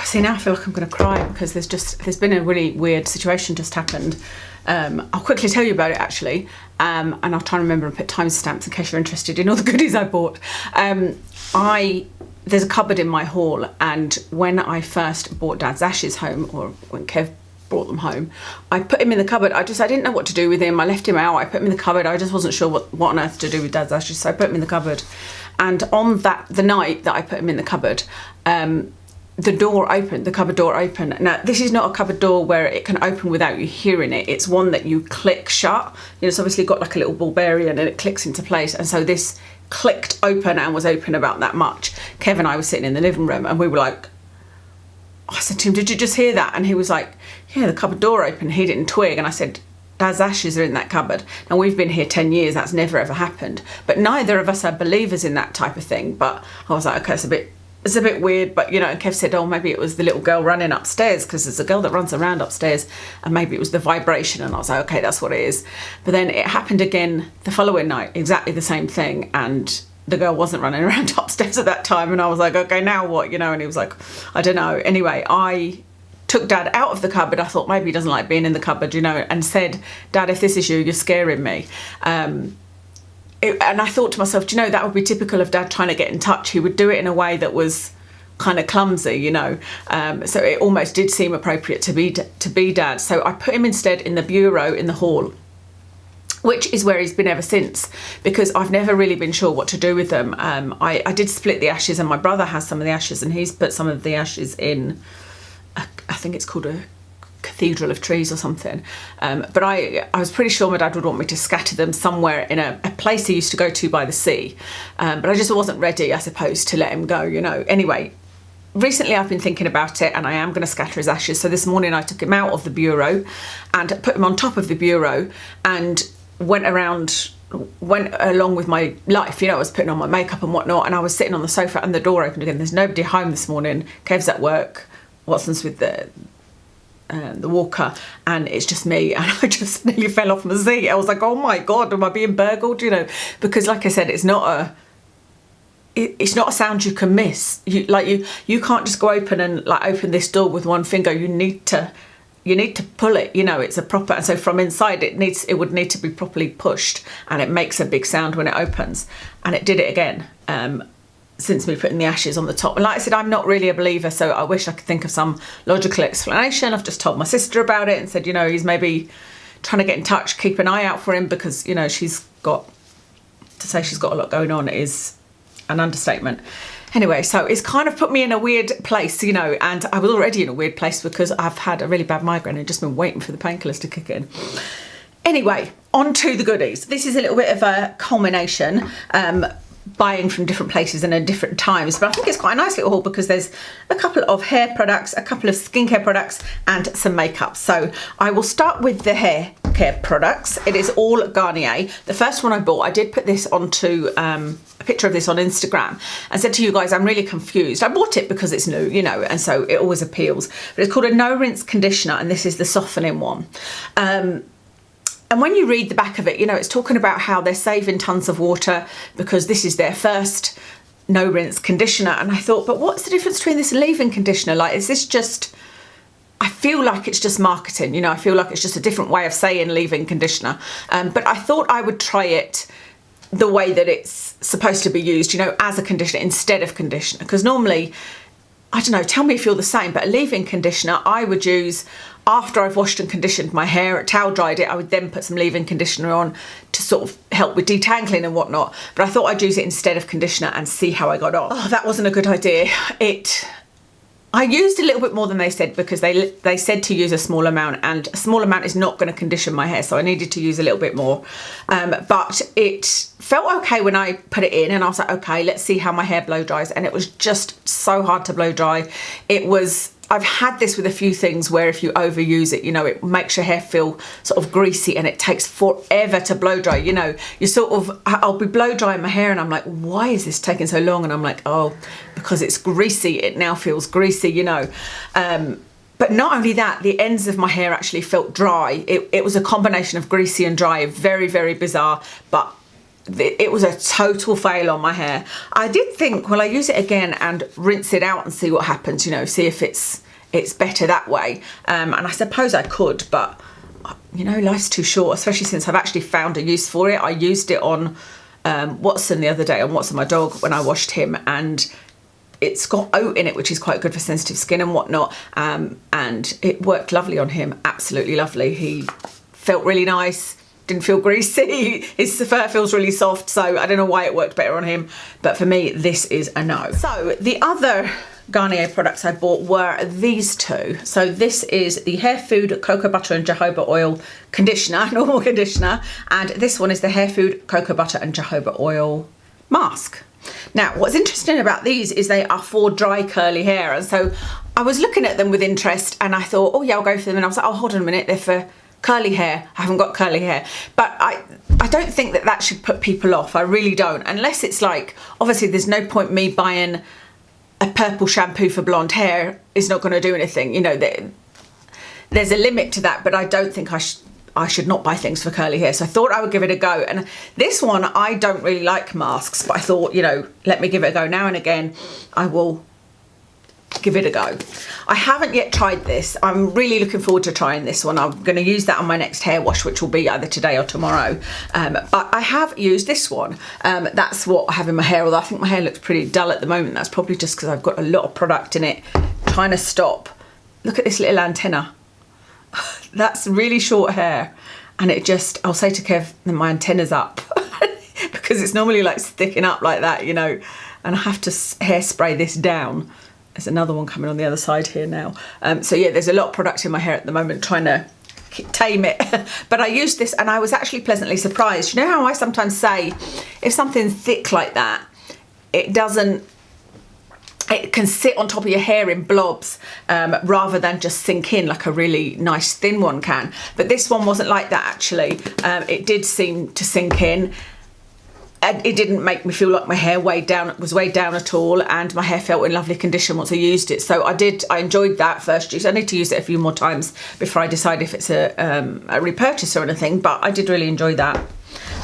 see, now I feel like I'm going to cry because there's been a really weird situation just happened. I'll quickly tell you about it actually, and I'll try and remember and put timestamps in case you're interested in all the goodies I bought. There's a cupboard in my hall, and when I first brought Dad's ashes home, or when Kev brought them home, I put him in the cupboard. I didn't know what to do with him. I left him out. I put him in the cupboard. I just wasn't sure what on earth to do with Dad's ashes, so I put him in the cupboard. And on the night that I put him in the cupboard, the door opened, the cupboard door opened. Now, this is not a cupboard door where it can open without you hearing it. It's one that you click shut. It's obviously got like a little ball bearing and it clicks into place. And so this clicked open and was open about that much. Kev and I were sitting in the living room and we were like, I said to him, did you just hear that? And he was like, yeah, the cupboard door opened. He didn't twig. And I said, Dad's ashes are in that cupboard. Now, we've been here 10 years. That's never ever happened. But neither of us are believers in that type of thing. But I was like, okay, it's a bit weird. But, you know, and Kev said, oh, maybe it was the little girl running upstairs, because there's a girl that runs around upstairs, and maybe it was the vibration. And I was like, okay, that's what it is. But then it happened again the following night, exactly the same thing. And the girl wasn't running around upstairs at that time. And I was like, okay, now what? You know, and he was like, I don't know. Anyway, I took Dad out of the cupboard. I thought maybe he doesn't like being in the cupboard, you know, and said, Dad, if this is you, you're scaring me. And I thought to myself, do you know, that would be typical of Dad trying to get in touch. He would do it in a way that was kind of clumsy, you know. So it almost did seem appropriate to be Dad. So I put him instead in the bureau in the hall, which is where he's been ever since, because I've never really been sure what to do with them. I did split the ashes, and my brother has some of the ashes, and he's put some of the ashes in, I think it's called a cathedral of trees or something. But I was pretty sure my dad would want me to scatter them somewhere in a place he used to go to by the sea. But I just wasn't ready, I suppose, to let him go, you know. Anyway, recently I've been thinking about it, and I am going to scatter his ashes. So this morning I took him out of the bureau and put him on top of the bureau and went along with my life, you know. I was putting on my makeup and whatnot, and I was sitting on the sofa and the door opened again. There's nobody home this morning. Kev's at work, Watson's with the walker, and it's just me, and I just nearly fell off my seat. I was like, oh my god, am I being burgled, you know? Because like I said, it's not a sound you can miss. You can't just go open and like open this door with one finger. You need to pull it, you know. It's a proper, and so from inside it would need to be properly pushed, and it makes a big sound when it opens. And it did it again since me putting the ashes on the top. And like I said, I'm not really a believer, so I wish I could think of some logical explanation. I've just told my sister about it and said, you know, he's maybe trying to get in touch, keep an eye out for him, because, you know, she's got a lot going on is an understatement. Anyway, so it's kind of put me in a weird place, you know, and I was already in a weird place because I've had a really bad migraine and just been waiting for the painkillers to kick in. Anyway, on to the goodies. This is a little bit of a culmination, buying from different places and at different times, but I think it's quite a nice little haul because there's a couple of hair products, a couple of skincare products, and some makeup. So I will start with the hair care products. It is all Garnier. The first one I bought, I did put this onto a picture of this on Instagram and said to you guys, I'm really confused. I bought it because it's new, you know, and so it always appeals. But it's called a no rinse conditioner, and this is the softening one. And when you read the back of it, you know, it's talking about how they're saving tons of water because this is their first no rinse conditioner. And I thought, but what's the difference between this leave-in conditioner? Like, is this just, I feel like it's just marketing, you know, I feel like it's just a different way of saying leave-in conditioner. But I thought I would try it the way that it's supposed to be used, you know, as a conditioner instead of conditioner. Because normally, I don't know, tell me if you're the same, but a leave-in conditioner I would use after I've washed and conditioned my hair, towel dried it. I would then put some leave-in conditioner on to sort of help with detangling and whatnot. But I thought I'd use it instead of conditioner and see how I got on. Oh, that wasn't a good idea. I used a little bit more than they said because they said to use a small amount, and a small amount is not going to condition my hair, so I needed to use a little bit more. But it felt okay when I put it in, and I was like, okay, let's see how my hair blow dries. And it was just so hard to blow dry. I've had this with a few things where if you overuse it, you know, it makes your hair feel sort of greasy and it takes forever to blow dry. You know, I'll be blow drying my hair and I'm like, why is this taking so long? And I'm like, oh, because it's greasy. It now feels greasy, you know. But not only that, the ends of my hair actually felt dry. It was a combination of greasy and dry, very, very bizarre, but it was a total fail on my hair. I did think, well, I use it again and rinse it out and see what happens, you know, see if it's better that way. And I suppose I could, but you know, life's too short, especially since I've actually found a use for it. I used it on Watson the other day, on Watson, my dog, when I washed him, and it's got oat in it, which is quite good for sensitive skin and whatnot. And it worked lovely on him, absolutely lovely. He felt really nice, didn't feel greasy. His fur feels really soft, so I don't know why it worked better on him, but for me, this is a no. So the other Garnier products I bought were these two. So this is the Hair Food Cocoa Butter and Jojoba Oil Conditioner, normal conditioner, and this one is the Hair Food Cocoa Butter and Jojoba Oil Mask. Now, what's interesting about these is they are for dry curly hair, and so I was looking at them with interest, and I thought, oh yeah, I'll go for them, and I was like, oh, hold on a minute, they're for curly hair. I haven't got curly hair, but I don't think that should put people off. I really don't, unless it's like, obviously there's no point me buying a purple shampoo for blonde hair. Is not going to do anything, you know. There's a limit to that, but I don't think I should not buy things for curly hair, so I thought I would give it a go. And this one, I don't really like masks, but I thought, you know, let me give it a go. Now and again I will give it a go. I haven't yet tried this. I'm really looking forward to trying this one. I'm going to use that on my next hair wash, which will be either today or tomorrow. But I have used this one. That's what I have in my hair, although I think my hair looks pretty dull at the moment. That's probably just because I've got a lot of product in it trying to stop. Look at this little antenna. That's really short hair, and it just, I'll say to Kev that my antenna's up because it's normally like sticking up like that, you know, and I have to hairspray this down. There's another one coming on the other side here now. So yeah, there's a lot of product in my hair at the moment trying to tame it. But I used this and I was actually pleasantly surprised. You know how I sometimes say, if something's thick like that, it can sit on top of your hair in blobs rather than just sink in like a really nice thin one can. But this one wasn't like that actually. It did seem to sink in. It didn't make me feel like my hair was weighed down at all, and my hair felt in lovely condition once I used it. So I enjoyed that first use. I need to use it a few more times before I decide if it's a repurchase or anything, but I did really enjoy that.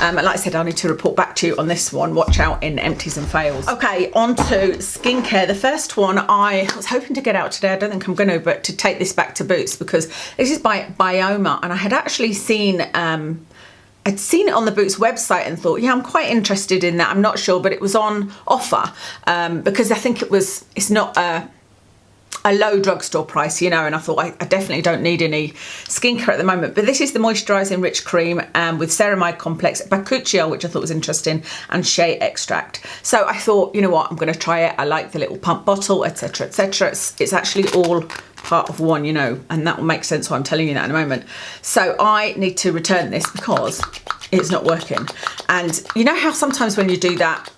And like I said, I need to report back to you on this one. Watch out in empties and fails. Okay, on to skincare. The first one I was hoping to get out today. I don't think I'm going to, but to take this back to Boots, because this is by Bioma, and I had actually seen I'd seen it on the Boots website and thought, yeah, I'm quite interested in that. I'm not sure, but it was on offer because I think it's not a low drugstore price, you know, and I thought I definitely don't need any skincare at the moment. But this is the Moisturising Rich Cream with Ceramide Complex, Bakuchiol, which I thought was interesting, and Shea Extract. So I thought, you know what, I'm going to try it. I like the little pump bottle, etc, etc. It's actually all part of one, you know, and that will make sense why I'm telling you that in a moment. So I need to return this because it's not working. And you know how sometimes when you do that,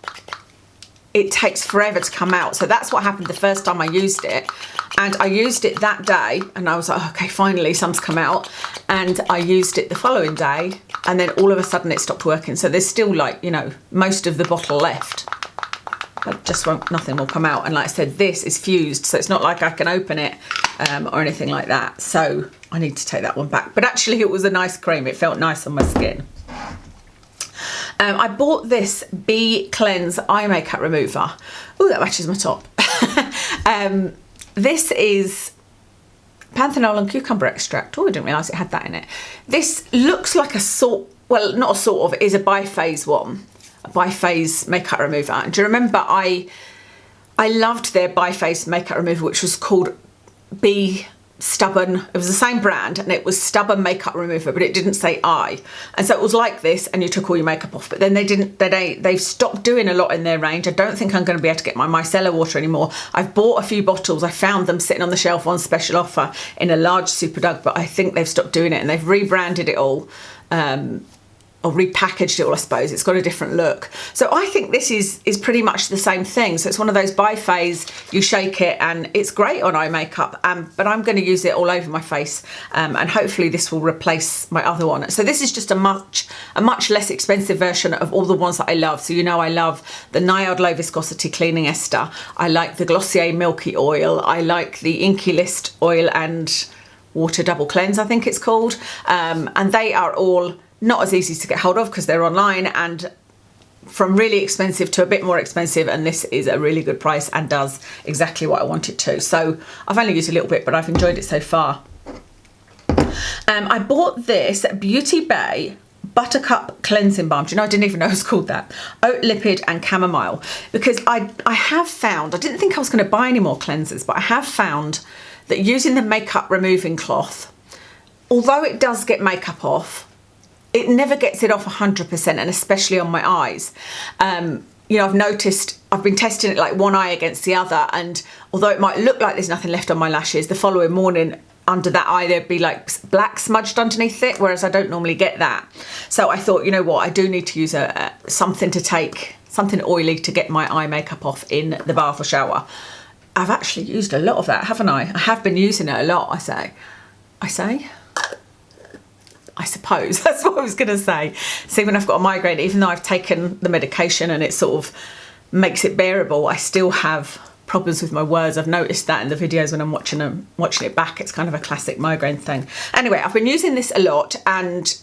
it takes forever to come out. So that's what happened the first time I used it. And I used it that day and I was like, okay, finally some's come out. And I used it the following day and then all of a sudden it stopped working. So there's still like, you know, most of the bottle left. But just nothing will come out. And like I said, this is fused, so it's not like I can open it or anything like that. So I need to take that one back. But actually it was a nice cream. It felt nice on my skin. I bought this Bee Cleanse Eye Makeup Remover. Oh, that matches my top. This is panthenol and cucumber extract. Oh, I didn't realise it had that in it. This looks like well, not a sort of, it is a biphase one. A biphase makeup remover. And do you remember I loved their biphase makeup remover, which was called Bee Stubborn. It was the same brand and it was Stubborn Makeup Remover, but it didn't say eye. And so it was like this and you took all your makeup off. But then they've stopped doing a lot in their range. I don't think I'm going to be able to get my micellar water anymore. I've bought a few bottles. I found them sitting on the shelf on special offer in a large Superdrug, but I think they've stopped doing it and they've rebranded it all. Or repackaged it all, I suppose. It's got a different look. So I think this is pretty much the same thing. So it's one of those biphase, you shake it and it's great on eye makeup, but I'm going to use it all over my face and hopefully this will replace my other one. So this is just a much less expensive version of all the ones that I love. So you know I love the Niod Low Viscosity Cleaning Ester. I like the Glossier Milky Oil. I like the Inky List Oil and Water Double Cleanse, I think it's called. And they are all not as easy to get hold of because they're online, and from really expensive to a bit more expensive, and this is a really good price and does exactly what I want it to. So I've only used a little bit, but I've enjoyed it so far. I bought this Beauty Bay Buttercup Cleansing Balm. Do you know, I didn't even know it was called that. Oat Lipid and Chamomile. Because I have found, I didn't think I was going to buy any more cleansers, but I have found that using the makeup removing cloth, although it does get makeup off, it never gets it off 100%, and especially on my eyes. You know, I've noticed, I've been testing it like one eye against the other, and although it might look like there's nothing left on my lashes, the following morning under that eye there'd be like black smudged underneath it, whereas I don't normally get that. So I thought, you know what, I do need to use something oily to get my eye makeup off in the bath or shower. I've actually used a lot of that, haven't I? I have been using it a lot, I suppose, that's what I was going to say. See, when I've got a migraine, even though I've taken the medication and it sort of makes it bearable, I still have problems with my words. I've noticed that in the videos when I'm watching it back. It's kind of a classic migraine thing. Anyway, I've been using this a lot and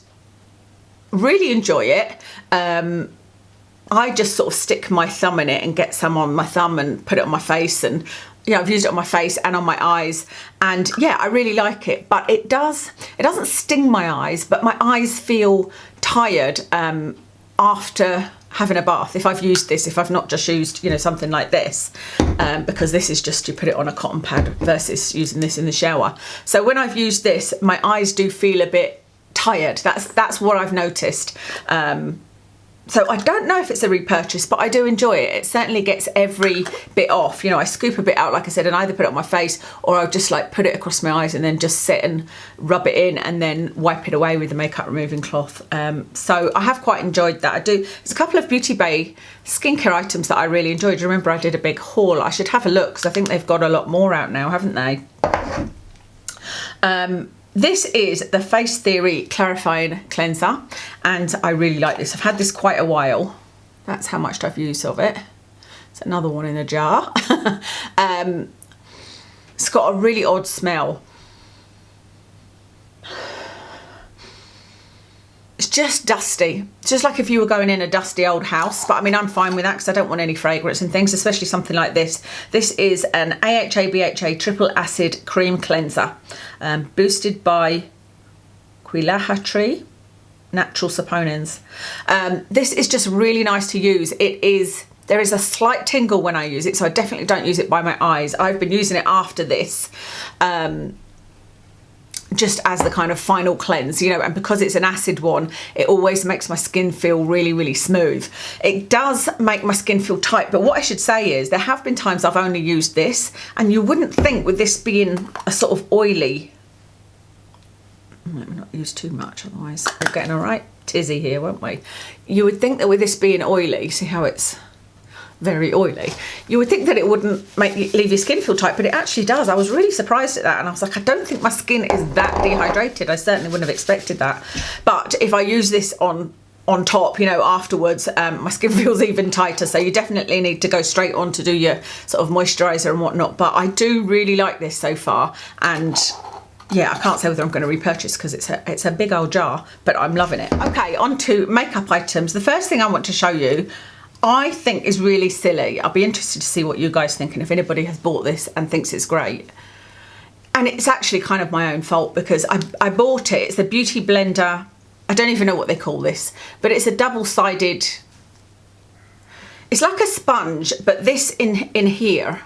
really enjoy it. I just sort of stick my thumb in it and get some on my thumb and put it on my face, and yeah, I've used it on my face and on my eyes, and yeah, I really like it. But it doesn't sting my eyes, but my eyes feel tired after having a bath. If I've used this, if I've not just used, you know, something like this, because this is just, you put it on a cotton pad versus using this in the shower. So when I've used this, my eyes do feel a bit tired. That's what I've noticed. So I don't know if it's a repurchase, but I do enjoy it. It certainly gets every bit off. You know, I scoop a bit out, like I said, and either put it on my face, or I'll just like put it across my eyes and then just sit and rub it in and then wipe it away with the makeup removing cloth. So I have quite enjoyed that. There's a couple of Beauty Bay skincare items that I really enjoyed. Do you remember I did a big haul? I should have a look, because I think they've got a lot more out now, haven't they? This is the Face Theory Clarifying Cleanser, and I really like this. I've had this quite a while. That's how much I've used of it. It's another one in a jar. It's got a really odd smell. It's just dusty. It's just like if you were going in a dusty old house. But I mean, I'm fine with that because I don't want any fragrance and things, especially something like this. This is an AHA BHA triple acid cream cleanser, boosted by Quillaha natural saponins. This is just really nice to use. There is a slight tingle when I use it, so I definitely don't use it by my eyes. I've been using it after this, just as the kind of final cleanse, you know, and because it's an acid one, it always makes my skin feel really, really smooth. It does make my skin feel tight, but what I should say is there have been times I've only used this, and you wouldn't think with this being a sort of oily, let me not use too much, otherwise we're getting a right tizzy here, won't we? You would think that with this being oily, see how it's very oily, you would think that it wouldn't leave your skin feel tight, but it actually does. I was really surprised at that, and I was like, I don't think my skin is that dehydrated. I certainly wouldn't have expected that. But if I use this on top, you know, afterwards, my skin feels even tighter. So you definitely need to go straight on to do your sort of moisturizer and whatnot. But I do really like this so far, and yeah, I can't say whether I'm going to repurchase because it's a big old jar, but I'm loving it. Okay, on to makeup items. The first thing I want to show you, I think is really silly. I'll be interested to see what you guys think and if anybody has bought this and thinks it's great. And it's actually kind of my own fault because I bought it. It's a Beauty Blender. I don't even know what they call this, but it's a double-sided, it's like a sponge, but this in here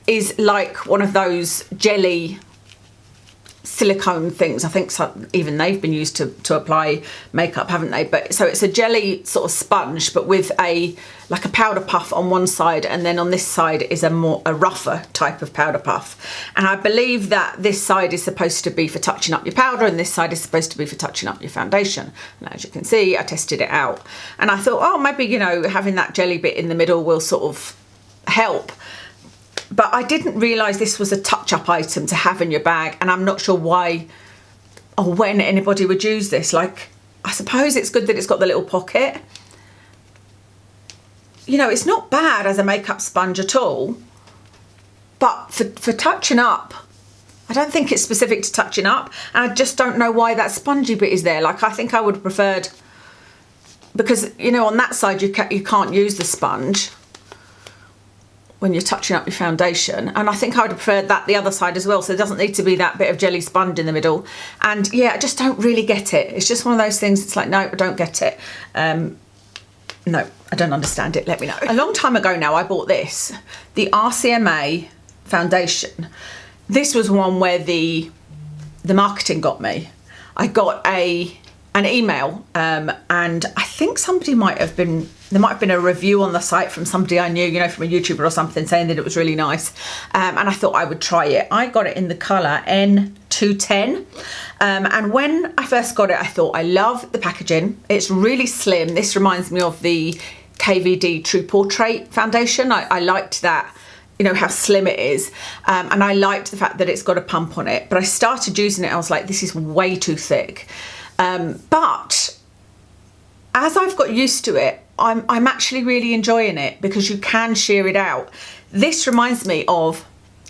is like one of those jelly silicone things. I think even they've been used to apply makeup, haven't they? But so it's a jelly sort of sponge, but with like a powder puff on one side, and then on this side is a rougher type of powder puff. And I believe that this side is supposed to be for touching up your powder, and this side is supposed to be for touching up your foundation. And as you can see, I tested it out, and I thought, oh, maybe, you know, having that jelly bit in the middle will sort of help. But I didn't realise this was a touch-up item to have in your bag, and I'm not sure why or when anybody would use this. Like, I suppose it's good that it's got the little pocket. You know, it's not bad as a makeup sponge at all, but for touching up, I don't think it's specific to touching up, and I just don't know why that spongy bit is there. Like, I think I would have preferred because, you know, on that side you can't use the sponge when you're touching up your foundation, and I think I would have preferred that the other side as well, so it doesn't need to be that bit of jelly sponge in the middle. And yeah, I just don't really get it. It's just one of those things, it's like, no, I don't get it. No, I don't understand it, let me know. A long time ago now I bought this, the RCMA Foundation. This was one where the marketing got me. I got an email and I think there might have been a review on the site from somebody I knew, you know, from a YouTuber or something, saying that it was really nice, and I thought I would try it. I got it in the colour N210, and when I first got it I thought, I love the packaging, it's really slim. This reminds me of the KVD True Portrait foundation. I liked that, you know, how slim it is, and I liked the fact that it's got a pump on it, but I started using it, I was like, this is way too thick. But as I've got used to it, I'm actually really enjoying it, because you can shear it out. This reminds me of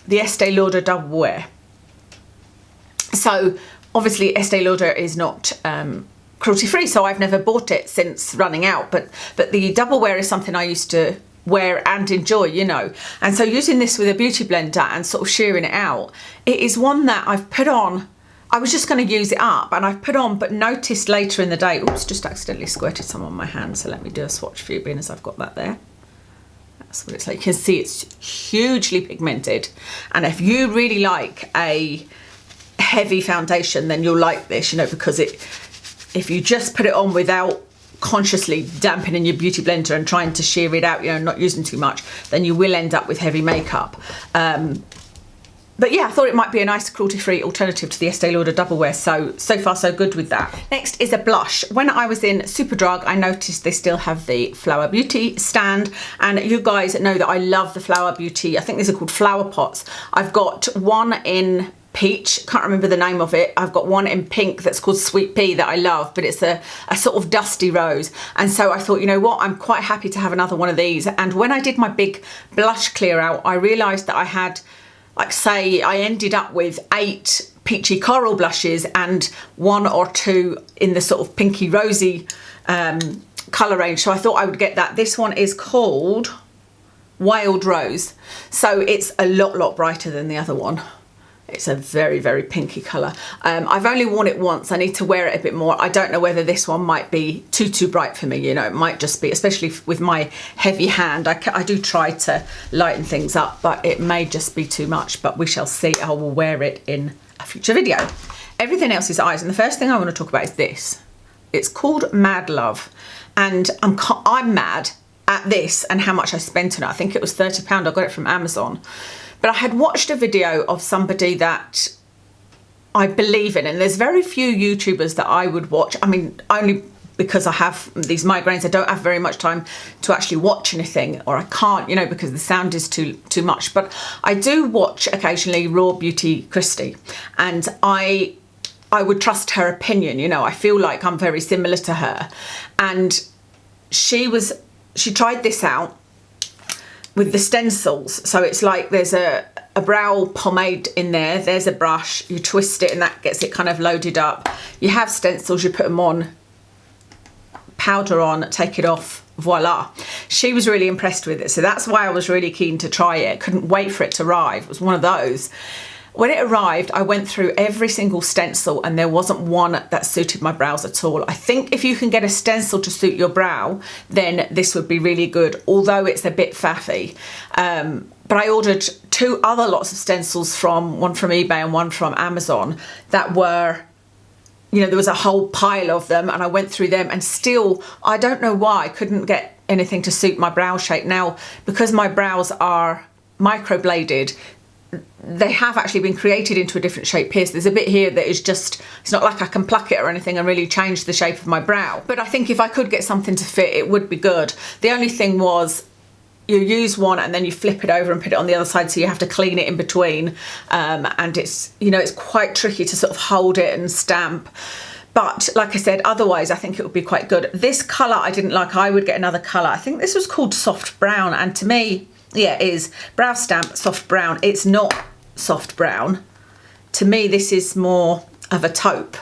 the Estee Lauder Double Wear. So obviously Estee Lauder is not cruelty free, so I've never bought it since running out, but the Double Wear is something I used to wear and enjoy, you know. And so using this with a beauty blender and sort of shearing it out, it is one that I've put on. I was just going to use it up and I've put on, but noticed later in the day, oops, just accidentally squirted some on my hand, so let me do a swatch for you, being as I've got that there. That's what it's like. You can see it's hugely pigmented, and if you really like a heavy foundation, then you'll like this, you know, because if you just put it on without consciously dampening your beauty blender and trying to shear it out, you know, not using too much, then you will end up with heavy makeup. But yeah, I thought it might be a nice cruelty-free alternative to the Estee Lauder Double Wear, so far so good with that. Next is a blush. When I was in Superdrug, I noticed they still have the Flower Beauty stand, and you guys know that I love the Flower Beauty, I think these are called flower pots. I've got one in peach, can't remember the name of it. I've got one in pink that's called Sweet Pea that I love, but it's a sort of dusty rose. And so I thought, you know what, I'm quite happy to have another one of these. And when I did my big blush clear out, I realised that I had, like, say I ended up with 8 peachy coral blushes and 1 or 2 in the sort of pinky rosy colour range. So I thought I would get that. This one is called Wild Rose. So it's a lot brighter than the other one. It's a very, very pinky colour. I've only worn it once. I need to wear it a bit more. I don't know whether this one might be too bright for me. You know, it might just be, especially with my heavy hand. I do try to lighten things up, but it may just be too much. But we shall see. I will wear it in a future video. Everything else is eyes. And the first thing I want to talk about is this. It's called Mad Love. And I'm mad at this and how much I spent on it. I think it was £30. I got it from Amazon. But I had watched a video of somebody that I believe in, and there's very few YouTubers that I would watch. I mean, only because I have these migraines, I don't have very much time to actually watch anything, or I can't, you know, because the sound is too much. But I do watch occasionally Raw Beauty Christie, and I would trust her opinion, you know. I feel like I'm very similar to her. And she tried this out with the stencils. So it's like there's a brow pomade in there, there's a brush, you twist it and that gets it kind of loaded up. You have stencils, you put them on, powder on, take it off, voila. She was really impressed with it, so that's why I was really keen to try it. Couldn't wait for it to arrive. It was one of those. When it arrived, I went through every single stencil and there wasn't one that suited my brows at all. I think if you can get a stencil to suit your brow, then this would be really good, although it's a bit faffy. But I ordered 2 other lots of stencils, one from eBay and one from Amazon, that were, you know, there was a whole pile of them, and I went through them and still, I don't know why, I couldn't get anything to suit my brow shape. Now, because my brows are microbladed, they have actually been created into a different shape here. So there's a bit here that is just, it's not like I can pluck it or anything and really change the shape of my brow. But I think if I could get something to fit, it would be good. The only thing was, you use one and then you flip it over and put it on the other side, so you have to clean it in between. And it's, you know, it's quite tricky to sort of hold it and stamp. But like I said, otherwise I think it would be quite good. This colour I didn't like. I would get another colour. I think this was called Soft Brown, and to me, yeah, it is brow stamp soft brown. It's not soft brown. To me, this is more of a taupe.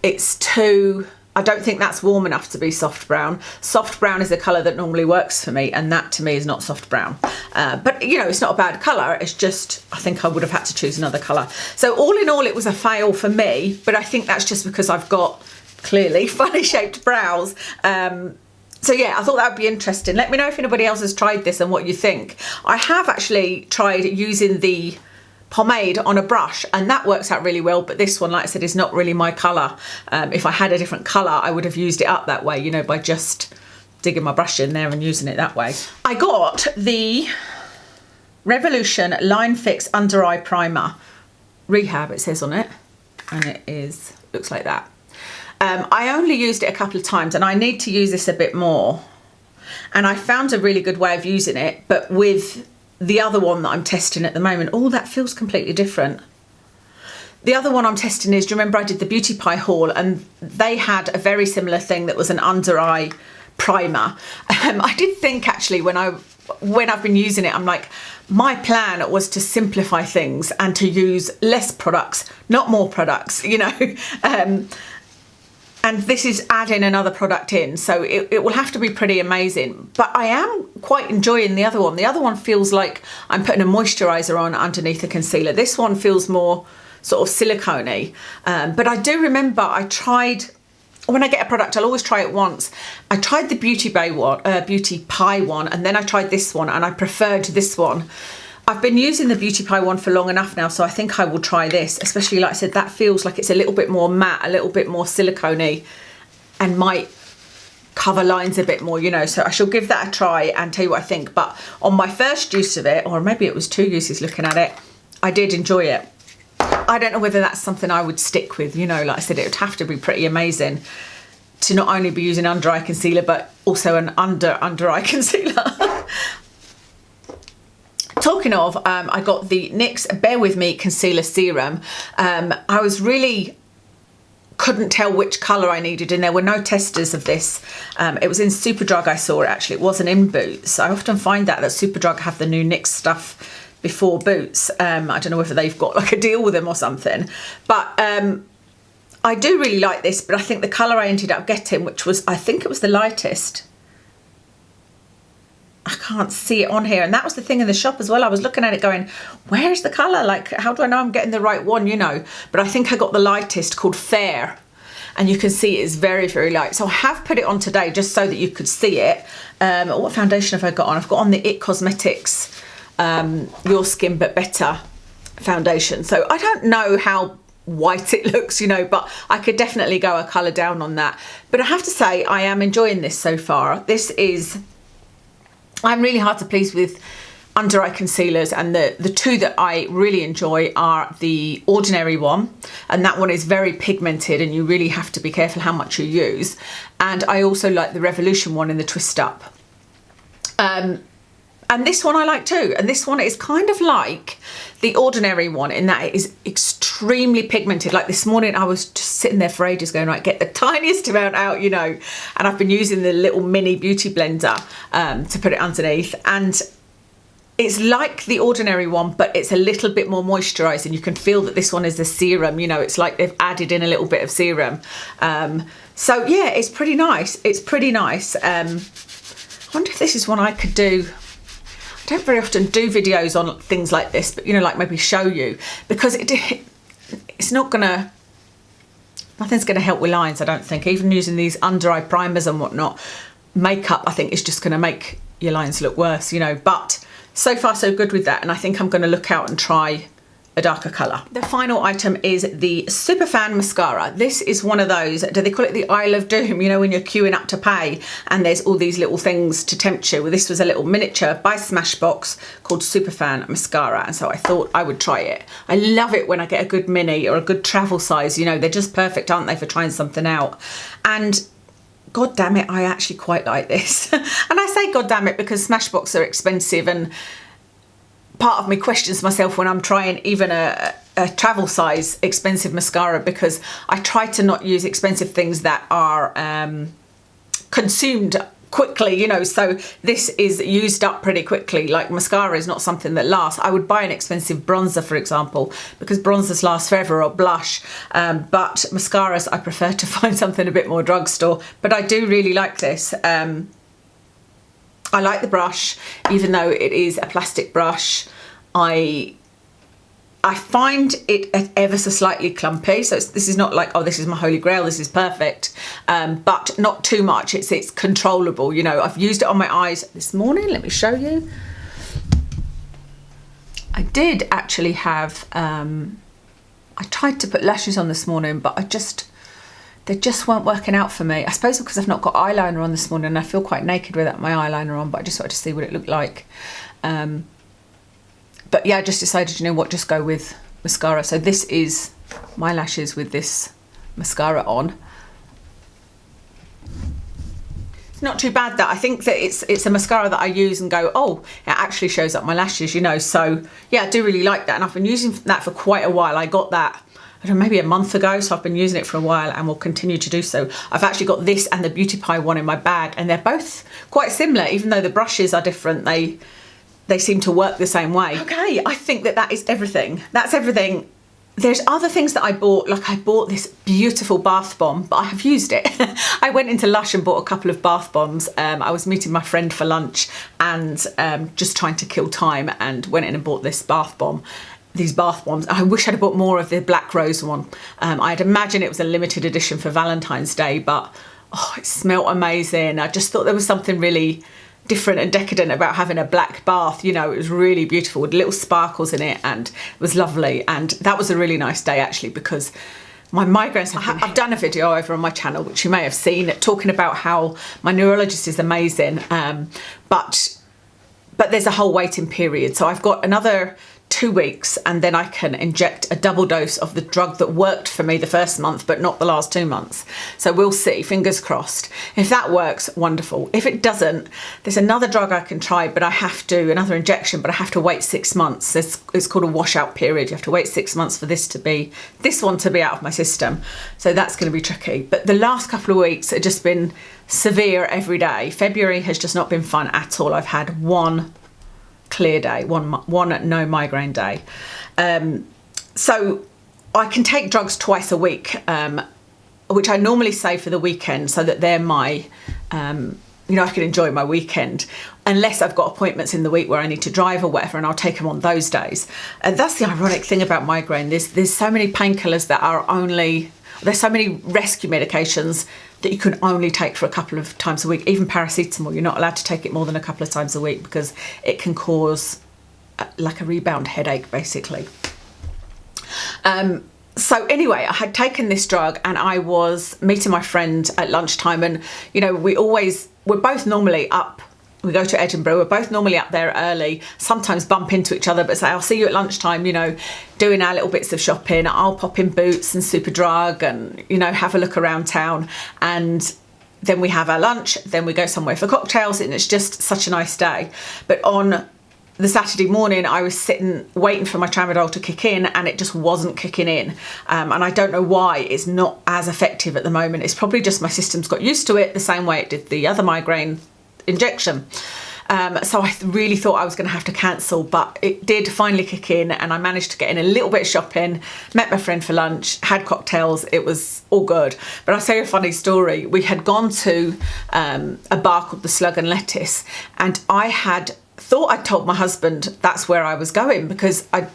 It's too, I don't think that's warm enough to be soft brown. Soft brown is the colour that normally works for me, and that to me is not soft brown. But you know, it's not a bad colour, it's just, I think I would have had to choose another colour. So all in all, it was a fail for me, but I think that's just because I've got clearly funny shaped brows. So yeah, I thought that would be interesting. Let me know if anybody else has tried this and what you think. I have actually tried using the pomade on a brush, and that works out really well, but this one, like I said, is not really my colour. If I had a different colour, I would have used it up that way, you know, by just digging my brush in there and using it that way. I got the Revolution Line Fix Under Eye Primer. Rehab, it says on it, and it is, looks like that. I only used it a couple of times, and I need to use this a bit more. And I found a really good way of using it, but with the other one that I'm testing at the moment, oh, that feels completely different. The other one I'm testing is, do you remember I did the Beauty Pie haul, and they had a very similar thing that was an under eye primer. I did think actually when I've been using it, I'm like, my plan was to simplify things and to use less products, not more products, you know. And this is adding another product in, so it will have to be pretty amazing. But I am quite enjoying the other one. The other one feels like I'm putting a moisturiser on underneath the concealer. This one feels more sort of silicone-y. But I do remember I tried, when I get a product, I'll always try it once. I tried the Beauty Pie one, and then I tried this one, and I preferred this one. I've been using the Beauty Pie one for long enough now, so I think I will try this, especially, like I said, that feels like it's a little bit more matte, a little bit more silicone-y, and might cover lines a bit more, you know, so I shall give that a try and tell you what I think. But on my first use of it, or maybe it was 2 uses looking at it, I did enjoy it. I don't know whether that's something I would stick with, you know, like I said, it would have to be pretty amazing to not only be using under eye concealer, but also an under eye concealer. Talking of, I got the NYX Bear With Me Concealer Serum. I was really couldn't tell which colour I needed, and there were no testers of this. It was in Superdrug, I saw it actually. It wasn't in Boots. I often find that Superdrug have the new NYX stuff before Boots. I don't know whether they've got like a deal with them or something. But I do really like this, but I think the colour I ended up getting, which was, I think it was the lightest. I can't see it on here, and that was the thing in the shop as well. I was looking at it going, where's the colour? Like, how do I know I'm getting the right one, you know? But I think I got the lightest, called Fair, and you can see it is very, very light. So I have put it on today just so that you could see it. What foundation have I got on? I've got on the IT Cosmetics Your Skin But Better foundation. So I don't know how white it looks, you know, but I could definitely go a colour down on that. But I have to say, I am enjoying this so far. I'm really hard to please with under eye concealers, and the two that I really enjoy are the Ordinary one, and that one is very pigmented and you really have to be careful how much you use. And I also like the Revolution one in the Twist Up. And this one I like too, and this one is kind of like the Ordinary one in that it is extremely pigmented. Like this morning I was just sitting there for ages going, right, get the tiniest amount out, you know, and I've been using the little mini beauty blender to put it underneath, and it's like the Ordinary one, but it's a little bit more moisturising. You can feel that this one is a serum, you know, it's like they've added in a little bit of serum. So yeah, it's pretty nice. It's pretty nice. I wonder if this is one I could do. I don't very often do videos on things like this, but you know, like maybe show you, because it's not gonna, nothing's gonna help with lines, I don't think. Even using these under eye primers and whatnot, makeup I think is just gonna make your lines look worse, you know. But so far so good with that, and I think I'm gonna look out and try a darker colour. The final item is the Superfan mascara. This is one of those, do they call it the Isle of Doom, you know, when you're queuing up to pay and there's all these little things to tempt you. Well, this was a little miniature by Smashbox called Superfan mascara, and so I thought I would try it. I love it when I get a good mini or a good travel size, you know, they're just perfect, aren't they, for trying something out. And God damn it, I actually quite like this. And I say God damn it because Smashbox are expensive, and part of me questions myself when I'm trying even a travel size expensive mascara, because I try to not use expensive things that are consumed quickly, you know, so this is used up pretty quickly. Like mascara is not something that lasts. I would buy an expensive bronzer, for example, because bronzers last forever, or blush, but mascaras I prefer to find something a bit more drugstore. But I do really like this. I like the brush, even though it is a plastic brush. I find it ever so slightly clumpy, so this is not like, oh, this is my holy grail, this is perfect, but not too much. It's controllable, you know. I've used it on my eyes this morning. Let me show you. I did actually have, I tried to put lashes on this morning, but they just weren't working out for me. I suppose because I've not got eyeliner on this morning, and I feel quite naked without my eyeliner on, but I just wanted to see what it looked like. But yeah, I just decided, you know what, just go with mascara. So this is my lashes with this mascara on. It's not too bad, that. I think that it's a mascara that I use and go, oh, it actually shows up my lashes, you know. So yeah, I do really like that, and I've been using that for quite a while. I got that, I don't know, maybe a month ago, so I've been using it for a while and will continue to do so. I've actually got this and the Beauty Pie one in my bag, and they're both quite similar, even though the brushes are different. They seem to work the same way. Okay, I think that is everything. That's everything. There's other things that I bought, like I bought this beautiful bath bomb, but I have used it. I went into Lush and bought a couple of bath bombs. I was meeting my friend for lunch and just trying to kill time, and went in and bought this bath bomb. These bath bombs. I wish I'd bought more of the black rose one. I'd imagine it was a limited edition for Valentine's Day, but oh, it smelled amazing. I just thought there was something really different and decadent about having a black bath. You know, it was really beautiful with little sparkles in it, and it was lovely. And that was a really nice day, actually, because my migraines I've done a video over on my channel, which you may have seen, talking about how my neurologist is amazing, but there's a whole waiting period. So I've got another 2 weeks, and then I can inject a double dose of the drug that worked for me the first month but not the last 2 months. So we'll see, fingers crossed. If that works, wonderful. If it doesn't, there's another drug I can try, but I have to, another injection, but I have to wait 6 months. It's called a washout period. You have to wait 6 months for this one to be out of my system. So that's going to be tricky. But the last couple of weeks have just been severe every day. February has just not been fun at all. I've had one clear day, one no migraine day. So I can take drugs twice a week, which I normally save for the weekend, so that they're my, you know, I can enjoy my weekend, unless I've got appointments in the week where I need to drive or whatever, and I'll take them on those days. And that's the ironic thing about migraine. There's so many painkillers that are there's so many rescue medications that you can only take for a couple of times a week. Even paracetamol, you're not allowed to take it more than a couple of times a week, because it can cause like a rebound headache, basically. So anyway, I had taken this drug, and I was meeting my friend at lunchtime, and you know, we're both normally up. We go to Edinburgh, we're both normally up there early, sometimes bump into each other, but say, I'll see you at lunchtime, you know, doing our little bits of shopping. I'll pop in Boots and Superdrug and, you know, have a look around town. And then we have our lunch, then we go somewhere for cocktails, and it's just such a nice day. But on the Saturday morning, I was sitting waiting for my tramadol to kick in, and it just wasn't kicking in. And I don't know why it's not as effective at the moment. It's probably just my system's got used to it the same way it did the other migraine injection. So I really thought I was going to have to cancel, but it did finally kick in, and I managed to get in a little bit of shopping, met my friend for lunch, had cocktails. It was all good. But I'll tell you a funny story. We had gone to a bar called the Slug and Lettuce, and I had thought I'd told my husband that's where I was going, because I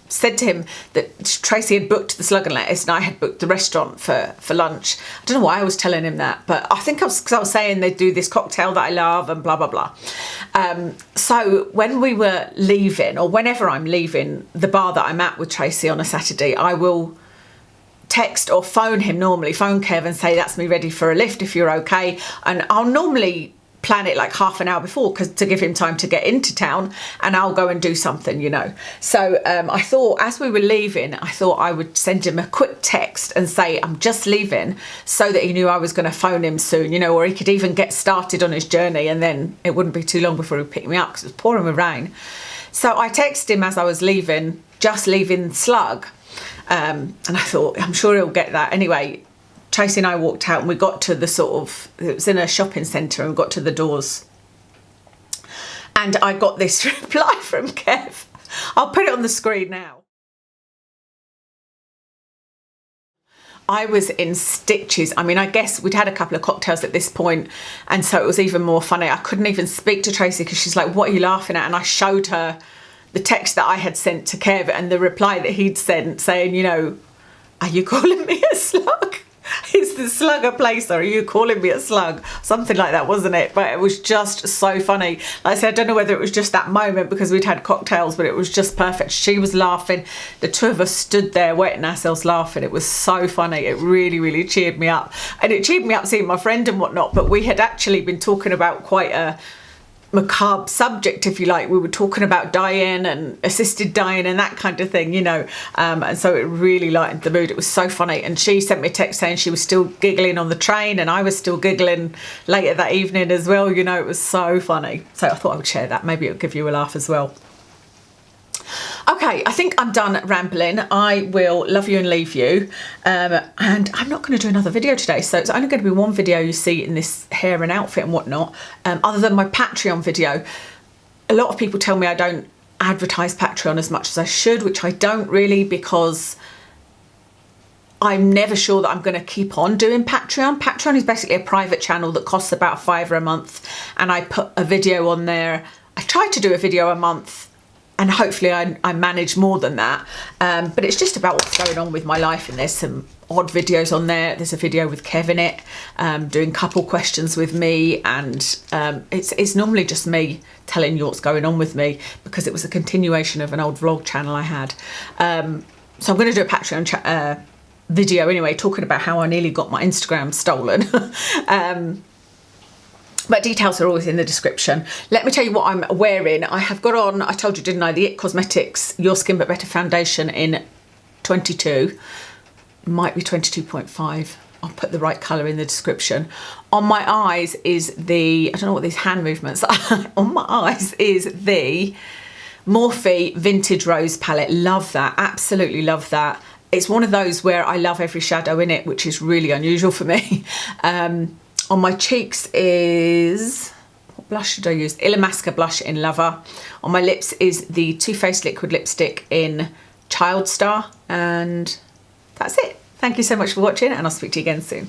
said to him that Tracy had booked the Slug and Lettuce and I had booked the restaurant for lunch. I don't know why I was telling him that, but I think because I was saying they do this cocktail that I love and blah, blah, blah. So when we were leaving, or whenever I'm leaving the bar that I'm at with Tracy on a Saturday, I will text or phone him, normally phone Kev and say, that's me ready for a lift if you're okay. And I'll normally plan it like half an hour before, because to give him time to get into town, and I'll go and do something, you know. So I thought, as we were leaving, I thought I would send him a quick text and say I'm just leaving, so that he knew I was going to phone him soon, you know, or he could even get started on his journey, and then it wouldn't be too long before he picked me up, because it was pouring with rain. So I texted him as I was leaving, just leaving Slug, and I thought, I'm sure he'll get that. Anyway, Tracy and I walked out and we got to the sort of, it was in a shopping centre, and we got to the doors. And I got this reply from Kev. I'll put it on the screen now. I was in stitches. I mean, I guess we'd had a couple of cocktails at this point, and so it was even more funny. I couldn't even speak to Tracy because she's like, what are you laughing at? And I showed her the text that I had sent to Kev and the reply that he'd sent saying, you know, are you calling me a slug? Is the slug a place, or are you calling me a slug? Something like that, wasn't it? But it was just so funny. Like I said, I don't know whether it was just that moment because we'd had cocktails, but it was just perfect. She was laughing. The two of us stood there wetting ourselves laughing. It was so funny. It really, really cheered me up. And it cheered me up seeing my friend and whatnot, but we had actually been talking about quite a macabre subject, if you like. We were talking about dying and assisted dying and that kind of thing, you know, and so it really lightened the mood. It was so funny. And she sent me a text saying she was still giggling on the train, and I was still giggling later that evening as well. You know, it was so funny. So I thought I would share that. Maybe it'll give you a laugh as well. Okay, I think I'm done rambling. I will love you and leave you. And I'm not going to do another video today. So it's only going to be one video you see in this hair and outfit and whatnot, other than my Patreon video. A lot of people tell me I don't advertise Patreon as much as I should, which I don't really, because I'm never sure that I'm going to keep on doing Patreon. Patreon is basically a private channel that costs about £5 a month. And I put a video on there. I try to do a video a month, and hopefully I manage more than that. But it's just about what's going on with my life, and there's some odd videos on there. There's a video with Kev in it, doing couple questions with me, and it's normally just me telling you what's going on with me, because it was a continuation of an old vlog channel I had. So I'm going to do a Patreon video anyway, talking about how I nearly got my Instagram stolen. But details are always in the description. Let me tell you what I'm wearing. I have got on, I told you, didn't I, the IT Cosmetics Your Skin But Better Foundation in 22. Might be 22.5. I'll put the right colour in the description. On my eyes is the, I don't know what these hand movements are. On my eyes is the Morphe Vintage Rose palette. Love that. Absolutely love that. It's one of those where I love every shadow in it, which is really unusual for me. On my cheeks is, what blush should I use? Illamasqua blush in Lover. On my lips is the Too Faced liquid lipstick in Child Star. And that's it. Thank you so much for watching, and I'll speak to you again soon.